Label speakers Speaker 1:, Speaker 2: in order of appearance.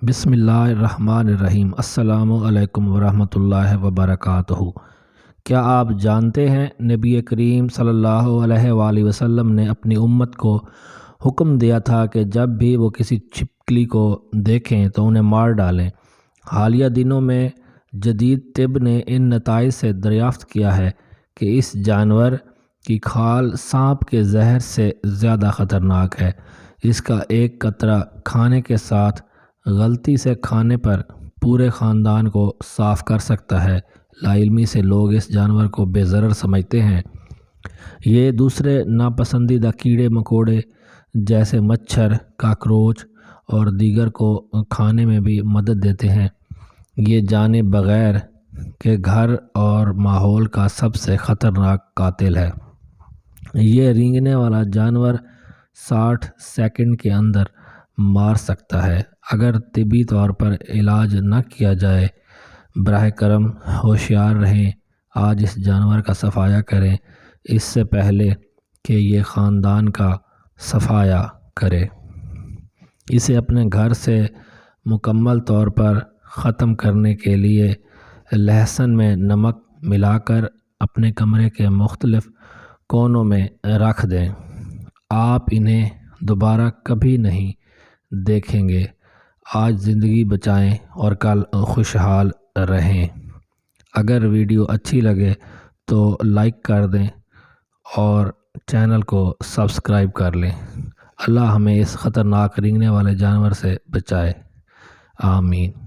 Speaker 1: بسم اللہ الرحمن الرحیم۔ السلام علیکم ورحمۃ اللہ وبرکاتہ۔ کیا آپ جانتے ہیں نبی کریم صلی اللہ علیہ وآلہ وسلم نے اپنی امت کو حکم دیا تھا کہ جب بھی وہ کسی چھپکلی کو دیکھیں تو انہیں مار ڈالیں۔ حالیہ دنوں میں جدید طب نے ان نتائج سے دریافت کیا ہے کہ اس جانور کی کھال سانپ کے زہر سے زیادہ خطرناک ہے۔ اس کا ایک قطرہ کھانے کے ساتھ غلطی سے کھانے پر پورے خاندان کو صاف کر سکتا ہے۔ لا علمی سے لوگ اس جانور کو بے ضرر سمجھتے ہیں۔ یہ دوسرے ناپسندیدہ کیڑے مکوڑے جیسے مچھر، کاکروچ اور دیگر کو کھانے میں بھی مدد دیتے ہیں۔ یہ جانے بغیر کہ گھر اور ماحول کا سب سے خطرناک قاتل ہے۔ یہ رینگنے والا جانور 60 سیکنڈ کے اندر مار سکتا ہے۔ اگر طبی طور پر علاج نہ کیا جائے، براہ کرم ہوشیار رہیں۔ آج اس جانور کا صفایا کریں اس سے پہلے کہ یہ خاندان کا صفایا کرے۔ اسے اپنے گھر سے مکمل طور پر ختم کرنے کے لیے لہسن میں نمک ملا کر اپنے کمرے کے مختلف کونوں میں رکھ دیں۔ آپ انہیں دوبارہ کبھی نہیں دیکھیں گے۔ آج زندگی بچائیں اور کل خوشحال رہیں۔ اگر ویڈیو اچھی لگے تو لائک کر دیں اور چینل کو سبسکرائب کر لیں۔ اللہ ہمیں اس خطرناک رینگنے والے جانور سے بچائے۔ آمین۔